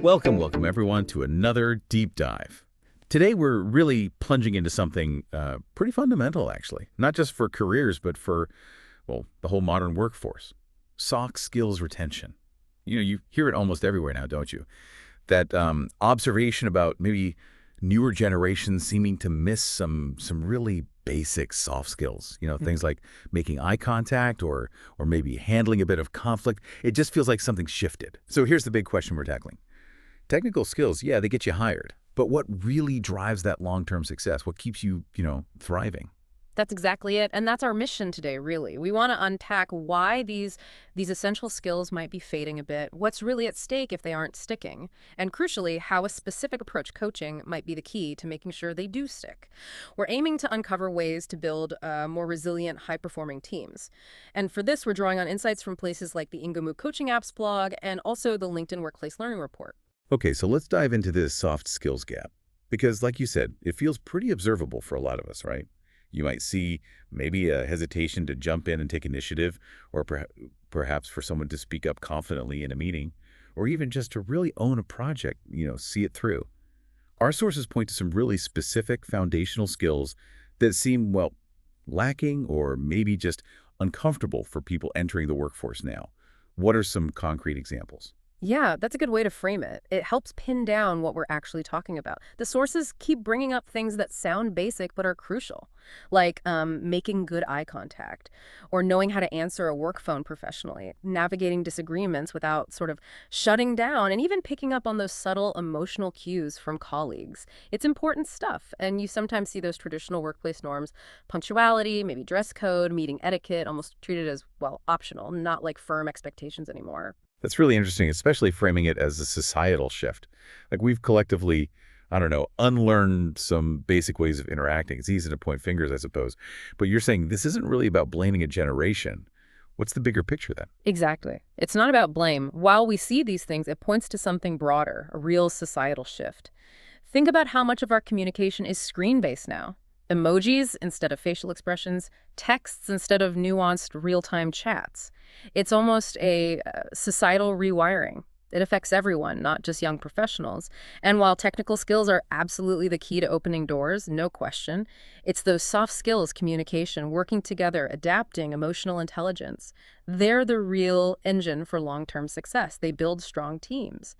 Welcome everyone to another deep dive. Today we're really plunging into something pretty fundamental, actually, not just for careers, but for, well, the whole modern workforce. Soft skills retention. You hear it almost everywhere now, don't you? That observation about maybe newer generations seeming to miss some really basic soft skills. Things like making eye contact or maybe handling a bit of conflict. It just feels like something shifted. So here's the big question we're tackling. Technical skills, yeah, they get you hired. But what really drives that long-term success? What keeps you, thriving? That's exactly it. And that's our mission today, really. We want to unpack why these essential skills might be fading a bit, what's really at stake if they aren't sticking, and crucially, how a specific approach coaching might be the key to making sure they do stick. We're aiming to uncover ways to build more resilient, high-performing teams. And for this, we're drawing on insights from places like the Ingomu Coaching Apps blog and also the LinkedIn Workplace Learning Report. Okay, so let's dive into this soft skills gap. Because like you said, it feels pretty observable for a lot of us, right? You might see maybe a hesitation to jump in and take initiative, or perhaps for someone to speak up confidently in a meeting, or even just to really own a project, see it through. Our sources point to some really specific foundational skills that seem, well, lacking or maybe just uncomfortable for people entering the workforce now. What are some concrete examples? Yeah, that's a good way to frame it. It helps pin down what we're actually talking about. The sources keep bringing up things that sound basic but are crucial, like making good eye contact, or knowing how to answer a work phone professionally, navigating disagreements without sort of shutting down, and even picking up on those subtle emotional cues from colleagues. It's important stuff, and you sometimes see those traditional workplace norms, punctuality, maybe dress code, meeting etiquette, almost treated as, well, optional, not like firm expectations anymore. That's really interesting, especially framing it as a societal shift. Like we've collectively, I don't know, unlearned some basic ways of interacting. It's easy to point fingers, I suppose. But you're saying this isn't really about blaming a generation. What's the bigger picture then? Exactly. It's not about blame. While we see these things, it points to something broader, a real societal shift. Think about how much of our communication is screen-based now. Emojis instead of facial expressions, texts instead of nuanced real-time chats. It's almost a societal rewiring. It affects everyone, not just young professionals. And while technical skills are absolutely the key to opening doors, no question, it's those soft skills, communication, working together, adapting, emotional intelligence. They're the real engine for long-term success. They build strong teams.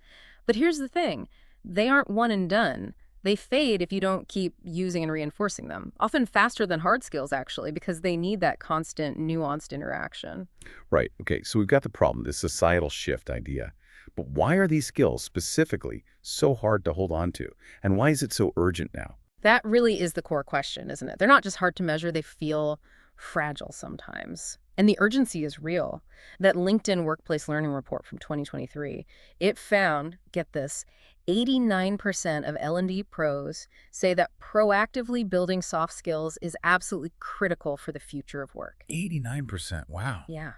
But here's the thing. They aren't one and done. They fade if you don't keep using and reinforcing them, often faster than hard skills, actually, because they need that constant, nuanced interaction. Right. Okay. So we've got the problem, this societal shift idea. But why are these skills specifically so hard to hold on to? And why is it so urgent now? That really is the core question, isn't it? They're not just hard to measure, they feel fragile sometimes. And the urgency is real. That LinkedIn Workplace Learning Report from 2023, it found, get this, 89% of L&D pros say that proactively building soft skills is absolutely critical for the future of work. 89%. Wow. Yeah.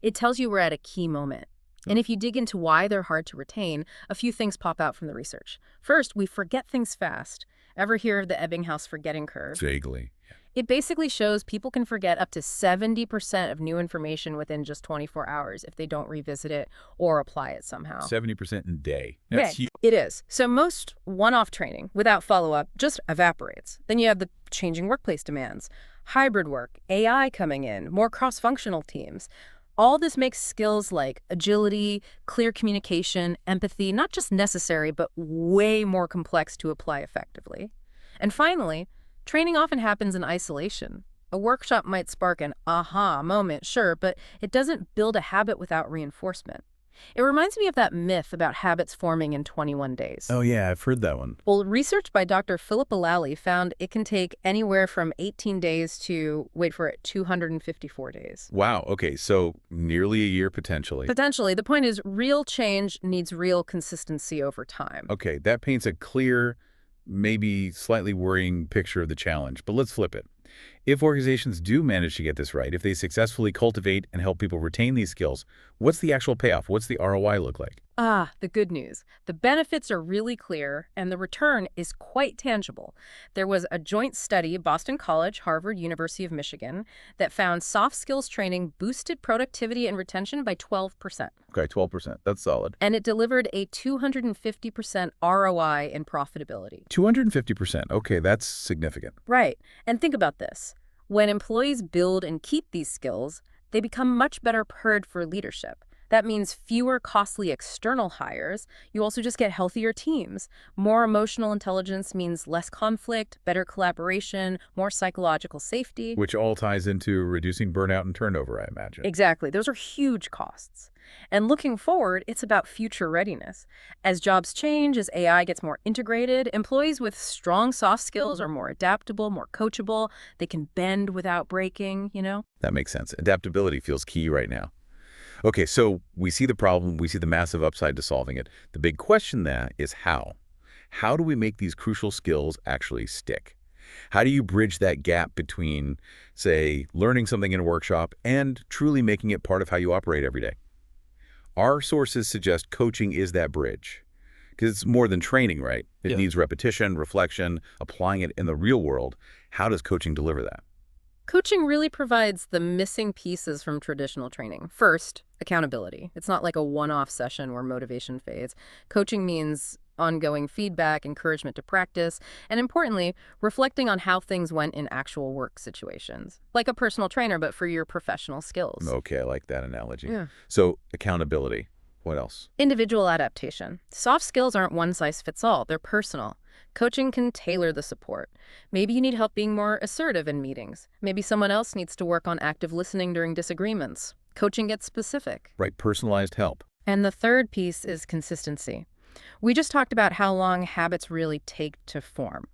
It tells you we're at a key moment. And if you dig into why they're hard to retain, a few things pop out from the research. First, we forget things fast. Ever hear of the Ebbinghaus forgetting curve? Vaguely. It basically shows people can forget up to 70% of new information within just 24 hours if they don't revisit it or apply it somehow. 70% in a day. Yeah, That's huge. it is. So most one-off training without follow-up just evaporates. Then you have the changing workplace demands, hybrid work, AI coming in, more cross-functional teams. All this makes skills like agility, clear communication, empathy, not just necessary, but way more complex to apply effectively. And finally, training often happens in isolation. A workshop might spark an aha moment, sure, but it doesn't build a habit without reinforcement. It reminds me of that myth about habits forming in 21 days. Oh, yeah, I've heard that one. Well, research by Dr. Philip Alali found it can take anywhere from 18 days to, wait for it, 254 days. Wow. Okay, so nearly a year potentially. Potentially. The point is, real change needs real consistency over time. Okay, that paints a clear, maybe slightly worrying picture of the challenge, but let's flip it. If organizations do manage to get this right, if they successfully cultivate and help people retain these skills, what's the actual payoff? What's the ROI look like? Ah, the good news. The benefits are really clear, and the return is quite tangible. There was a joint study, Boston College, Harvard, University of Michigan, that found soft skills training boosted productivity and retention by 12%. Okay, 12%. That's solid. And it delivered a 250% ROI in profitability. 250%. Okay, that's significant. Right. And think about this. When employees build and keep these skills, they become much better prepared for leadership. That means fewer costly external hires. You also just get healthier teams. More emotional intelligence means less conflict, better collaboration, more psychological safety. Which all ties into reducing burnout and turnover, I imagine. Exactly. Those are huge costs. And looking forward, it's about future readiness. As jobs change, as AI gets more integrated, employees with strong soft skills are more adaptable, more coachable. They can bend without breaking. That makes sense. Adaptability feels key right now. Okay, so we see the problem, we see the massive upside to solving it. The big question there is how? How do we make these crucial skills actually stick? How do you bridge that gap between, say, learning something in a workshop and truly making it part of how you operate every day? Our sources suggest coaching is that bridge. Because it's more than training, right? It needs repetition, reflection, applying it in the real world. How does coaching deliver that? Coaching really provides the missing pieces from traditional training. First, accountability. It's not like a one-off session where motivation fades. Coaching means ongoing feedback, encouragement to practice, and importantly, reflecting on how things went in actual work situations. Like a personal trainer, but for your professional skills. Okay, I like that analogy. Yeah. So accountability. What else? Individual adaptation. Soft skills aren't one size fits all. They're personal. Coaching can tailor the support. Maybe you need help being more assertive in meetings. Maybe someone else needs to work on active listening during disagreements. Coaching gets specific. Right, personalized help. And the third piece is consistency. We just talked about how long habits really take to form.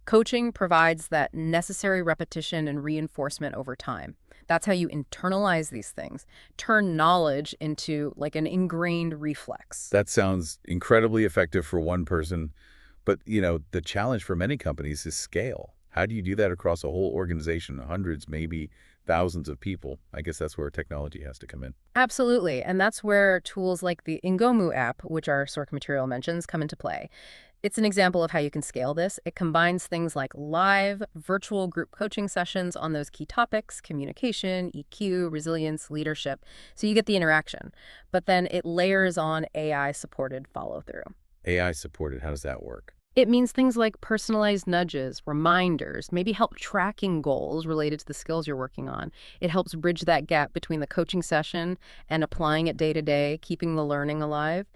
Coaching provides that necessary repetition and reinforcement over time. That's how you internalize these things, turn knowledge into like an ingrained reflex. That sounds incredibly effective for one person, but the challenge for many companies is scale. How do you do that across a whole organization, hundreds, maybe thousands of people? I guess that's where technology has to come in. Absolutely. And that's where tools like the Ingomu app, which our source material mentions, come into play. It's an example of how you can scale this. It combines things like live, virtual group coaching sessions on those key topics, communication, EQ, resilience, leadership. So you get the interaction. But then it layers on AI-supported follow-through. AI-supported, how does that work? It means things like personalized nudges, reminders, maybe help tracking goals related to the skills you're working on. It helps bridge that gap between the coaching session and applying it day to day, keeping the learning alive.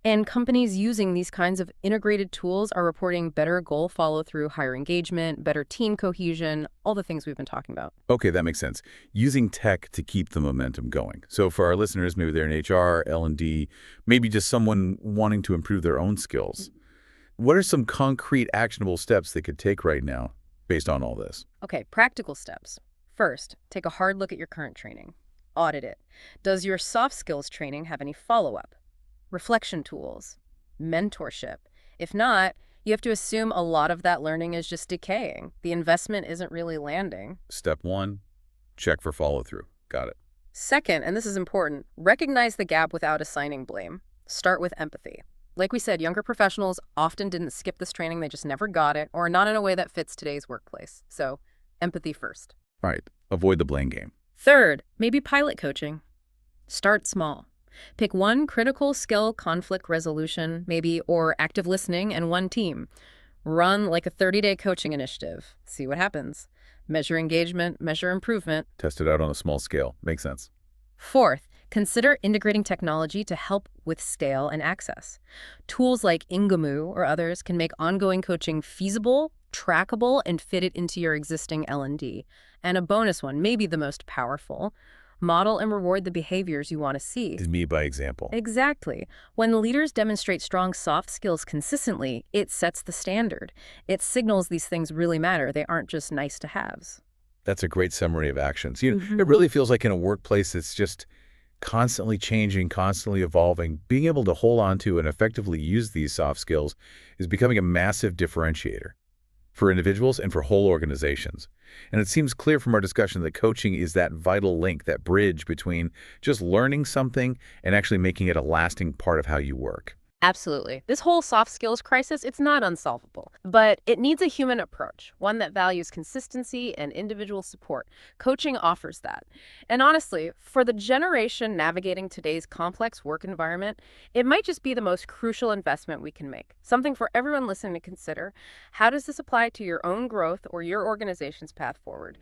And companies using these kinds of integrated tools are reporting better goal follow-through, higher engagement, better team cohesion, all the things we've been talking about. Okay, that makes sense. Using tech to keep the momentum going. So for our listeners, maybe they're in HR, L&D, maybe just someone wanting to improve their own skills. What are some concrete, actionable steps they could take right now based on all this? Okay, practical steps. First, take a hard look at your current training. Audit it. Does your soft skills training have any follow-up? Reflection tools? Mentorship? If not, you have to assume a lot of that learning is just decaying. The investment isn't really landing. Step one, check for follow-through. Got it. Second, and this is important, recognize the gap without assigning blame. Start with empathy. Like we said, younger professionals often didn't skip this training, they just never got it, or not in a way that fits today's workplace. So, empathy first. All right, avoid the blame game. Third, maybe pilot coaching. Start small. Pick one critical skill, conflict resolution, maybe, or active listening, and one team. Run like a 30-day coaching initiative. See what happens. Measure engagement, measure improvement. Test it out on a small scale. Makes sense. Fourth, consider integrating technology to help with scale and access. Tools like Ingomu or others can make ongoing coaching feasible, trackable, and fit it into your existing L&D. And a bonus one, maybe the most powerful, model and reward the behaviors you want to see. Is me by example. Exactly. When leaders demonstrate strong soft skills consistently, it sets the standard. It signals these things really matter. They aren't just nice to haves. That's a great summary of actions. It really feels like in a workplace that's just constantly changing, constantly evolving, being able to hold on to and effectively use these soft skills is becoming a massive differentiator. for individuals and for whole organizations. And it seems clear from our discussion that coaching is that vital link, that bridge between just learning something and actually making it a lasting part of how you work. Absolutely. This whole soft skills crisis, it's not unsolvable, but it needs a human approach, one that values consistency and individual support. Coaching offers that. And honestly, for the generation navigating today's complex work environment, it might just be the most crucial investment we can make. Something for everyone listening to consider. How does this apply to your own growth or your organization's path forward?